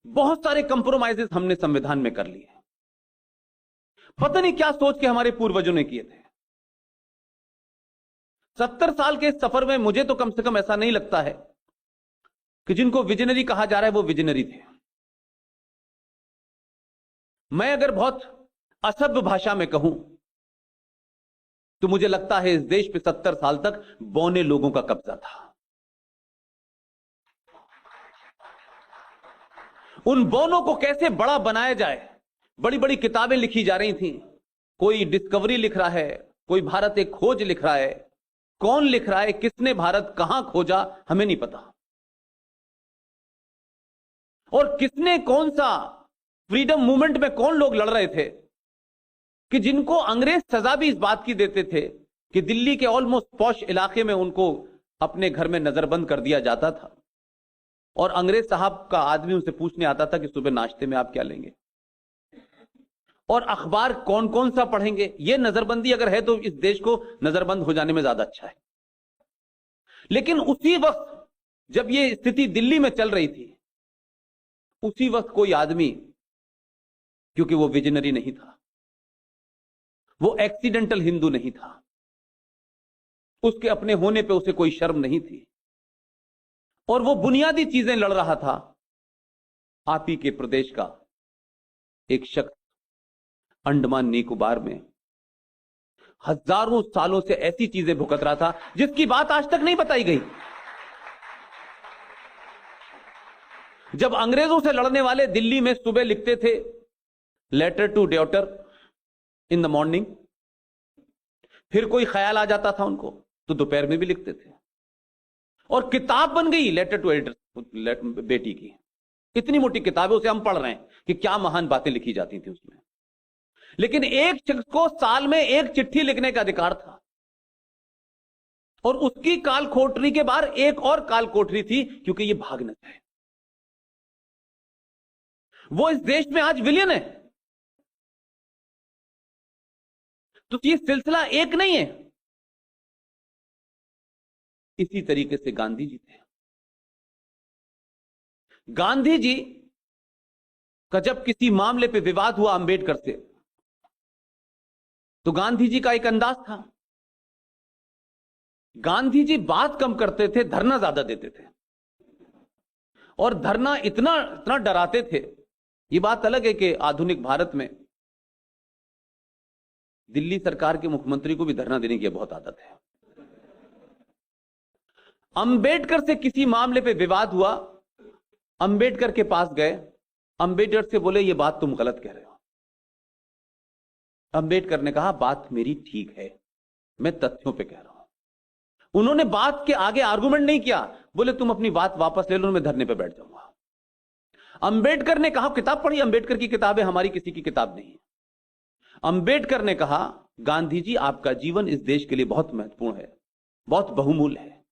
बहुत सारे कंप्रोमाइजेस हमने संविधान में कर लिए। पता नहीं क्या सोच के हमारे पूर्वजों ने किए थे। 70 साल के इस सफर में मुझे तो कम से कम ऐसा नहीं लगता है कि जिनको विजनरी कहा जा रहा है वो विजनरी थे। मैं अगर बहुत असभ्य भाषा में कहूं तो मुझे लगता है इस देश पे 70 साल तक बौने लोगों का कब्जा था। उन बौनों को कैसे बड़ा बनाया जाए, बड़ी बड़ी किताबें लिखी जा रही थी। कोई डिस्कवरी लिख रहा है, कोई भारत एक खोज लिख रहा है। कौन लिख रहा है, किसने भारत कहां खोजा, हमें नहीं पता। और किसने कौन सा फ्रीडम मूवमेंट में कौन लोग लड़ रहे थे कि जिनको अंग्रेज सजा भी इस बात की देते थे कि दिल्ली के ऑलमोस्ट पॉश इलाके में उनको अपने घर में नजरबंद कर दिया जाता था और अंग्रेज साहब का आदमी उनसे पूछने आता था कि सुबह नाश्ते में आप क्या लेंगे और अखबार कौन कौन सा पढ़ेंगे। यह नजरबंदी अगर है तो इस देश को नजरबंद हो जाने में ज्यादा अच्छा है। लेकिन उसी वक्त जब यह स्थिति दिल्ली में चल रही थी, उसी वक्त कोई आदमी, क्योंकि वो विजनरी नहीं था, वो एक्सीडेंटल हिंदू नहीं था, उसके अपने होने पे उसे कोई शर्म नहीं थी और वो बुनियादी चीजें लड़ रहा था। आप ही के प्रदेश का एक शख्स अंडमान निकोबार में हजारों सालों से ऐसी चीजें भुगत रहा था जिसकी बात आज तक नहीं बताई गई। जब अंग्रेजों से लड़ने वाले दिल्ली में सुबह लिखते थे letter to daughter in the morning, फिर कोई ख्याल आ जाता था उनको तो दोपहर में भी लिखते थे और किताब बन गई लेटर टू एडिटर बेटी की। इतनी मोटी किताबें उसे हम पढ़ रहे हैं कि क्या महान बातें लिखी जाती थी उसमें। लेकिन एक शख्स को साल में एक चिट्ठी लिखने का अधिकार था और उसकी काल कोठरी के बाहर एक और काल कोठरी थी, क्योंकि ये भाग न जाए। वो इस देश में आज विलियन है। तो ये सिलसिला एक नहीं है। इसी तरीके से गांधी जी थे। गांधी जी का जब किसी मामले पे विवाद हुआ अंबेडकर से, तो गांधी जी का एक अंदाज था। गांधी जी बात कम करते थे, धरना ज्यादा देते थे और धरना इतना इतना डराते थे। ये बात अलग है कि आधुनिक भारत में दिल्ली सरकार के मुख्यमंत्री को भी धरना देने की बहुत आदत है। अंबेडकर से किसी मामले पे विवाद हुआ, अंबेडकर के पास गए, अंबेडकर से बोले ये बात तुम गलत कह रहे हो। अंबेडकर ने कहा बात मेरी ठीक है, मैं तथ्यों पे कह रहा हूं। उन्होंने बात के आगे आर्गुमेंट नहीं किया, बोले तुम अपनी बात वापस ले लो, मैं धरने पे बैठ जाऊंगा। अंबेडकर ने कहा किताब पढ़ी, अंबेडकर की किताब है, हमारी किसी की किताब नहीं है। अंबेडकर ने कहा गांधी जी आपका जीवन इस देश के लिए बहुत महत्वपूर्ण है, बहुत बहुमूल्य है।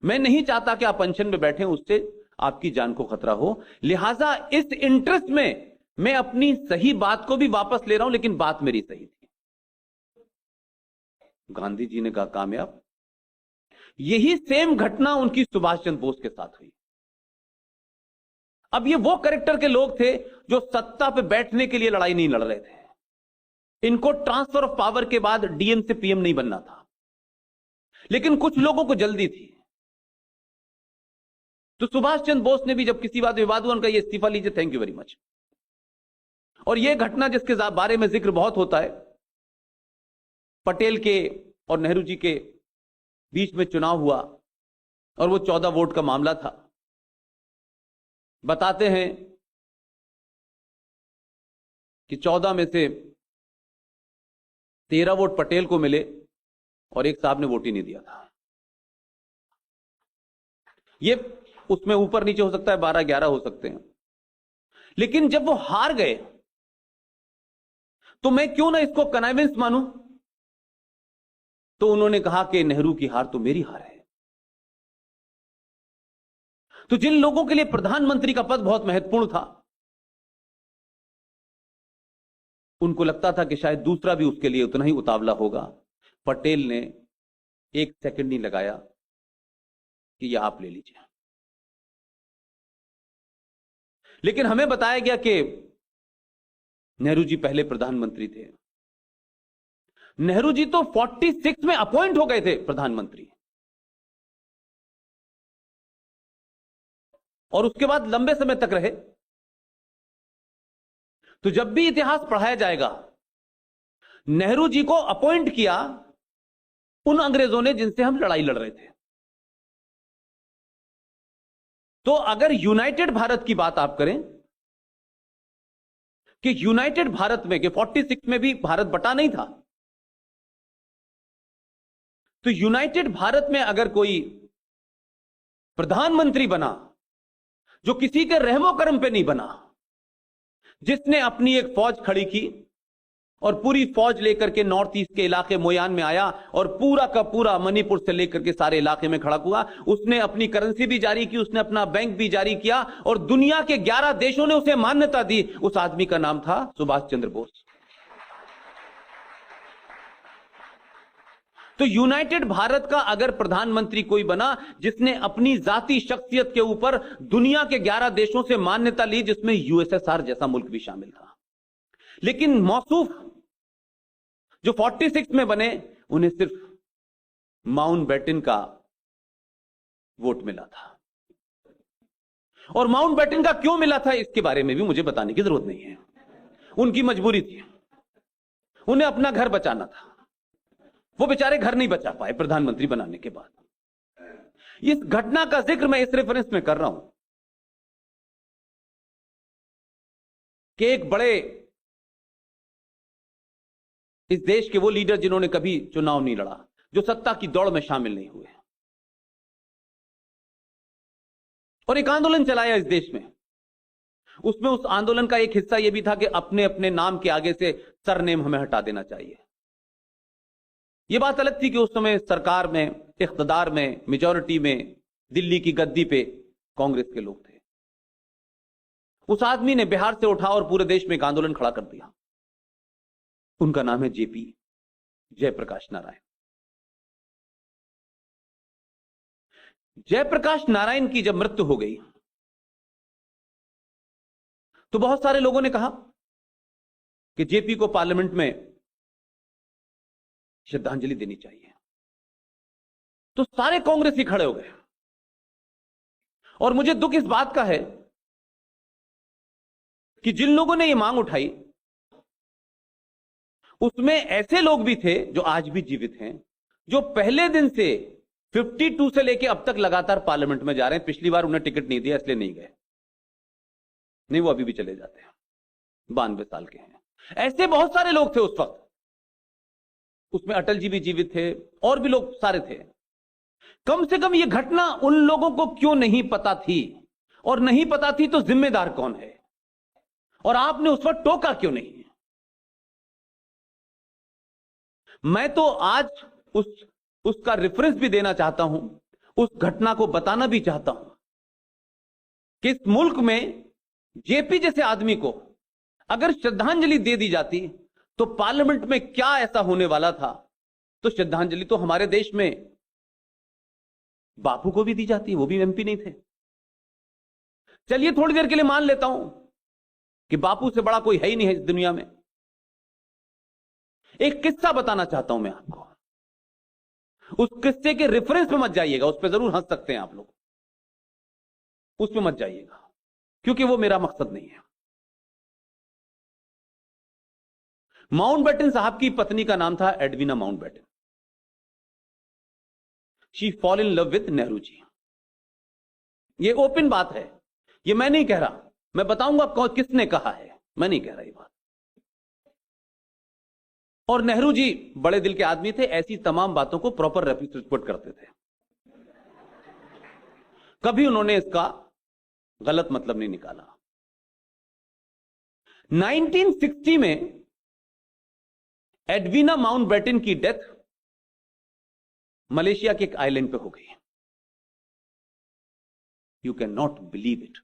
मैं नहीं चाहता कि आप अनशन में बैठे, उससे आपकी जान को खतरा हो। लिहाजा इस इंटरेस्ट में मैं अपनी सही बात को भी वापस ले रहा हूं, लेकिन बात मेरी सही थी। गांधी जी ने कहा कामयाब। यही सेम घटना उनकी सुभाष चंद्र बोस के साथ हुई। अब ये वो कैरेक्टर के लोग थे जो सत्ता पे बैठने के लिए लड़ाई नहीं लड़ रहे थे। इनको ट्रांसफर ऑफ पावर के बाद डीएम से पीएम नहीं बनना था, लेकिन कुछ लोगों को जल्दी थी। तो सुभाष चंद्र बोस ने भी जब किसी बात विवाद हुआ, उनका ये इस्तीफा लीजिए, थैंक यू वेरी मच। और यह घटना जिसके बारे में जिक्र बहुत होता है, पटेल के और नेहरू जी के बीच में चुनाव हुआ और वो 14 वोट का मामला था। बताते हैं कि 14 में से 13 वोट पटेल को मिले और एक साहब ने वोट ही नहीं दिया था। ये उसमें ऊपर नीचे हो सकता है, 12-11 हो सकते हैं। लेकिन जब वो हार गए तो मैं क्यों ना इसको कन्विंस मानूं। तो उन्होंने कहा कि नेहरू की हार तो मेरी हार है। तो जिन लोगों के लिए प्रधानमंत्री का पद बहुत महत्वपूर्ण था, उनको लगता था कि शायद दूसरा भी उसके लिए उतना ही उतावला होगा। पटेल ने एक सेकंड नहीं लगाया कि यह आप ले लीजिए। लेकिन हमें बताया गया कि नेहरू जी पहले प्रधानमंत्री थे। नेहरू जी तो 46 में अपॉइंट हो गए थे प्रधानमंत्री, और उसके बाद लंबे समय तक रहे। तो जब भी इतिहास पढ़ाया जाएगा, नेहरू जी को अपॉइंट किया उन अंग्रेजों ने जिनसे हम लड़ाई लड़ रहे थे। तो अगर यूनाइटेड भारत की बात आप करें कि यूनाइटेड भारत में कि 46 में भी भारत बटा नहीं था, तो यूनाइटेड भारत में अगर कोई प्रधानमंत्री बना जो किसी के रहमो करम पे नहीं बना, जिसने अपनी एक फौज खड़ी की और पूरी फौज लेकर के नॉर्थ ईस्ट के इलाके मोयान में आया और पूरा का पूरा मणिपुर से लेकर के सारे इलाके में खड़ा हुआ, उसने अपनी करेंसी भी जारी की, उसने अपना बैंक भी जारी किया और दुनिया के 11 देशों ने उसे मान्यता दी। उस आदमी का नाम था सुभाष चंद्र बोस। तो यूनाइटेड भारत का अगर प्रधानमंत्री कोई बना जिसने अपनी जाती शख्सियत के ऊपर दुनिया के 11 देशों से मान्यता ली, जिसमें यूएसएसआर जैसा मुल्क भी शामिल था, लेकिन मौसूफ जो 46 में बने, उन्हें सिर्फ माउंटबेटन का वोट मिला था। और माउंटबेटन का क्यों मिला था इसके बारे में भी मुझे बताने की जरूरत नहीं है। उनकी मजबूरी थी, उन्हें अपना घर बचाना था। वो बेचारे घर नहीं बचा पाए प्रधानमंत्री बनाने के बाद। इस घटना का जिक्र मैं इस रेफरेंस में कर रहा हूं कि एक बड़े इस देश के वो लीडर जिन्होंने कभी चुनाव नहीं लड़ा, जो सत्ता की दौड़ में शामिल नहीं हुए, और एक आंदोलन चलाया इस देश में। उसमें उस आंदोलन का एक हिस्सा यह भी था कि अपने अपने नाम के आगे से सरनेम हमें हटा देना चाहिए। यह बात अलग थी कि उस समय सरकार में, इख्तदार में, मेजॉरिटी में, दिल्ली की गद्दी पे कांग्रेस के लोग थे। उस आदमी ने बिहार से उठा और पूरे देश में एक आंदोलन खड़ा कर दिया। उनका नाम है जेपी, जयप्रकाश नारायण। जयप्रकाश नारायण की जब मृत्यु हो गई तो बहुत सारे लोगों ने कहा कि जेपी को पार्लियामेंट में श्रद्धांजलि देनी चाहिए। तो सारे कांग्रेसी खड़े हो गए। और मुझे दुख इस बात का है कि जिन लोगों ने यह मांग उठाई उसमें ऐसे लोग भी थे जो आज भी जीवित हैं, जो पहले दिन से 52 से लेकर अब तक लगातार पार्लियामेंट में जा रहे हैं। पिछली बार उन्हें टिकट नहीं दिया इसलिए नहीं गए, नहीं वो अभी भी चले जाते हैं, 92 साल के हैं। ऐसे बहुत सारे लोग थे उस वक्त। उसमें अटल जी भी जीवित थे और भी लोग सारे थे। कम से कम यह घटना उन लोगों को क्यों नहीं पता थी, और नहीं पता थी तो जिम्मेदार कौन है, और आपने उस वक्त टोका क्यों नहीं? मैं तो आज उसका रेफरेंस भी देना चाहता हूं, उस घटना को बताना भी चाहता हूं कि इस मुल्क में जेपी जैसे आदमी को अगर श्रद्धांजलि दे दी जाती तो पार्लियामेंट में क्या ऐसा होने वाला था। तो श्रद्धांजलि तो हमारे देश में बापू को भी दी जाती, वो भी एमपी नहीं थे। चलिए थोड़ी देर के लिए मान लेता हूं कि बापू से बड़ा कोई है ही नहीं है इस दुनिया में। एक किस्सा बताना चाहता हूं मैं आपको। उस किस्से के रेफरेंस पे मत जाइएगा, उस पर जरूर हंस सकते हैं आप लोग, उस पे मत जाइएगा क्योंकि वो मेरा मकसद नहीं है। माउंटबेटन साहब की पत्नी का नाम था Edwina Mountbatten. She fall in love with Nehru ji. ये ओपन बात है, ये मैं नहीं कह रहा, मैं बताऊंगा किसने कहा है, मैं नहीं कह रहा ये बात। और नेहरू जी बड़े दिल के आदमी थे, ऐसी तमाम बातों को प्रॉपर रिपोर्ट करते थे। कभी उन्होंने इसका गलत मतलब नहीं निकाला। 1960 में एडविना माउंटबेटन की डेथ मलेशिया के एक आइलैंड पे हो गई। You can not believe it.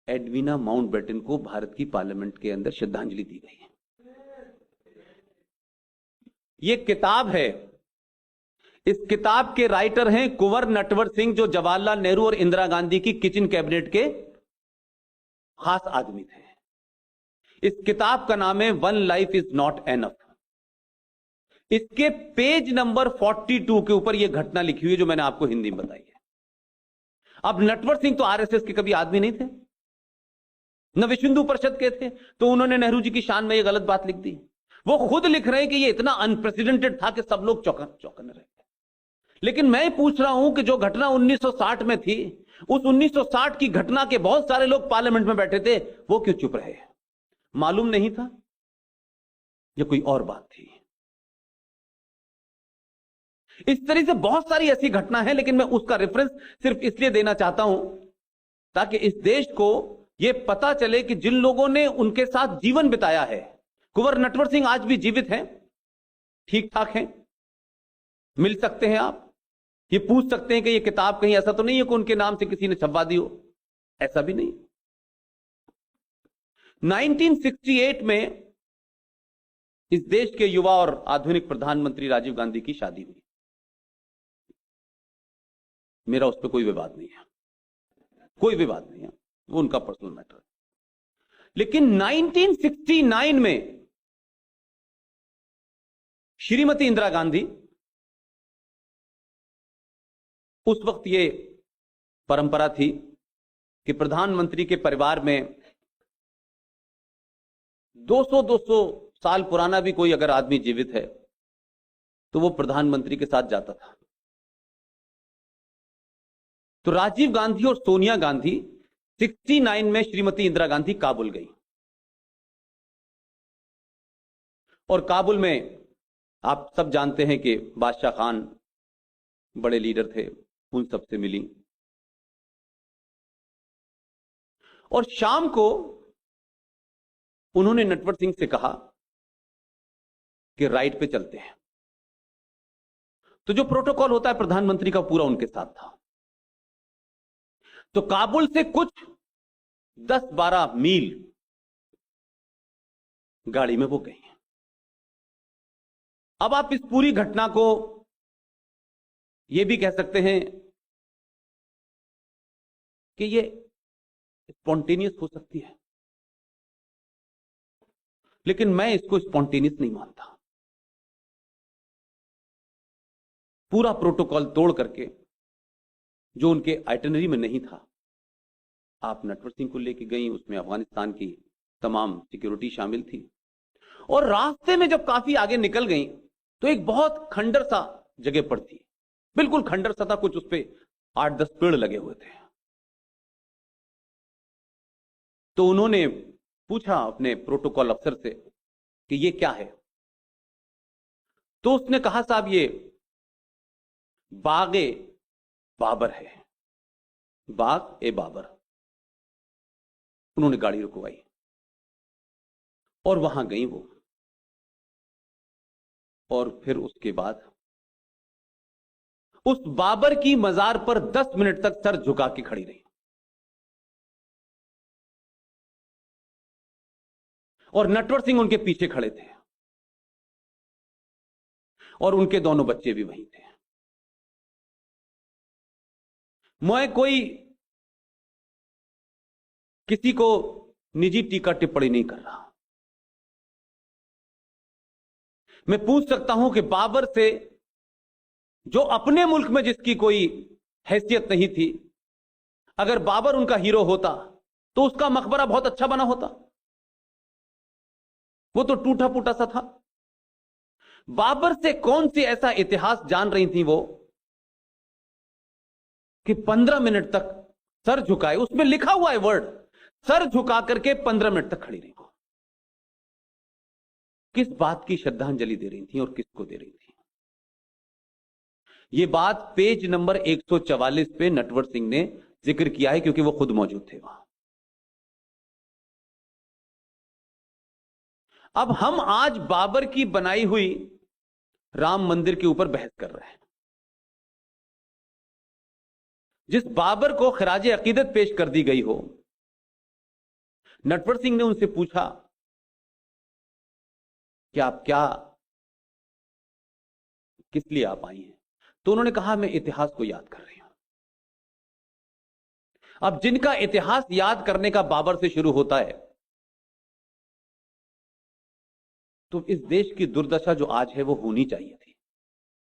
Edwina Mountbatten को भारत की पार्लियामेंट के अंदर श्रद्धांजलि दी गई है। यह किताब है इस किताब के राइटर हैं कुंवर नटवर सिंह, जो जवाहरलाल नेहरू और इंदिरा गांधी की किचन कैबिनेट के खास आदमी थे। इस किताब का नाम है one life is not enough. इसके पेज नंबर 42 के ऊपर यह घटना लिखी हुई है जो मैंने आपको हिंदी में बताई है। अब नटवर सिंह तो आरएसएस के कभी आदमी नहीं थे, न विश्व हिंदू परिषद के थे, तो उन्होंने नेहरू जी की शान में यह गलत बात लिख दी। वो खुद लिख रहे हैं कि यह इतना अनप्रेसिडेंटेड था कि सब लोग चौंकने रहे। लेकिन मैं पूछ रहा हूं कि जो घटना 1960 में थी, उस 1960 की घटना के बहुत सारे लोग पार्लियामेंट में बैठे थे, वो क्यों चुप रहे? मालूम नहीं था या कोई और बात थी? इस तरह से बहुत सारी ऐसी घटना है, लेकिन मैं उसका रेफरेंस सिर्फ इसलिए देना चाहता हूं ताकि इस देश को यह पता चले कि जिन लोगों ने उनके साथ जीवन बिताया है, कुंवर नटवर सिंह आज भी जीवित हैं, ठीक ठाक हैं, मिल सकते हैं आप। ये पूछ सकते हैं कि ये किताब कहीं ऐसा तो नहीं है कि उनके नाम से किसी ने छपवा दी हो, ऐसा भी नहीं। 1968 में इस देश के युवा और आधुनिक प्रधानमंत्री राजीव गांधी की शादी हुई। मेरा उस पर कोई विवाद नहीं है, कोई विवाद नहीं है, वो उनका पर्सनल मैटर है। लेकिन 1969 में श्रीमती इंदिरा गांधी, उस वक्त ये परंपरा थी कि प्रधानमंत्री के परिवार में 200 साल पुराना भी कोई अगर आदमी जीवित है तो वो प्रधानमंत्री के साथ जाता था। तो राजीव गांधी और सोनिया गांधी 69 में श्रीमती इंदिरा गांधी काबुल गई, और काबुल में आप सब जानते हैं कि बादशाह खान बड़े लीडर थे, उन सबसे मिली। और शाम को उन्होंने नटवर सिंह से कहा कि राइड पे चलते हैं। तो जो प्रोटोकॉल होता है प्रधानमंत्री का, पूरा उनके साथ था। तो काबुल से कुछ 10-12 मील गाड़ी में वो गई। अब आप इस पूरी घटना को यह भी कह सकते हैं कि ये स्पॉन्टेनियस हो सकती है, लेकिन मैं इसको स्पॉन्टेनियस नहीं मानता। पूरा प्रोटोकॉल तोड़ करके, जो उनके आइटिनरी में नहीं था, आप नटवर सिंह को लेके गई, उसमें अफगानिस्तान की तमाम सिक्योरिटी शामिल थी। और रास्ते में जब काफी आगे निकल गई तो एक बहुत खंडर सा जगह पड़ती, बिल्कुल खंडर सा था, कुछ उस पे 8-10 पेड़ लगे हुए थे। तो उन्होंने पूछा अपने प्रोटोकॉल अफसर से कि ये क्या है? तो उसने कहा, साहब ये बाग ए बाबर है, बाग ए बाबर। उन्होंने गाड़ी रुकवाई और वहां गई वो, और फिर उसके बाद उस बाबर की मजार पर 10 मिनट तक सर झुका के खड़ी रही। और नटवर सिंह उनके पीछे खड़े थे, और उनके दोनों बच्चे भी वहीं थे। मैं कोई किसी को निजी टीका टिप्पणी नहीं कर रहा। मैं पूछ सकता हूं कि बाबर से, जो अपने मुल्क में जिसकी कोई हैसियत नहीं थी, अगर बाबर उनका हीरो होता तो उसका मकबरा बहुत अच्छा बना होता। वो तो टूटा फूटा सा था। बाबर से कौन सी ऐसा इतिहास जान रही थी वो कि 15 मिनट तक सर झुकाए, उसमें लिखा हुआ है वर्ड, सर झुका करके 15 मिनट तक खड़ी रही। वो किस बात की श्रद्धांजलि दे रही थी और किसको दे रही थी? ये बात पेज नंबर 144 पे नटवर सिंह ने जिक्र किया है, क्योंकि वो खुद मौजूद थे वहां। अब हम आज बाबर की बनाई हुई राम मंदिर के ऊपर बहस कर रहे हैं। जिस बाबर को खराजे अकीदत पेश कर दी गई हो, नटवर सिंह ने उनसे पूछा कि आप क्या, किस लिए आप आई हैं? तो उन्होंने कहा मैं इतिहास को याद कर रही हूं। अब जिनका इतिहास याद करने का बाबर से शुरू होता है, तो इस देश की दुर्दशा जो आज है वो होनी चाहिए थी।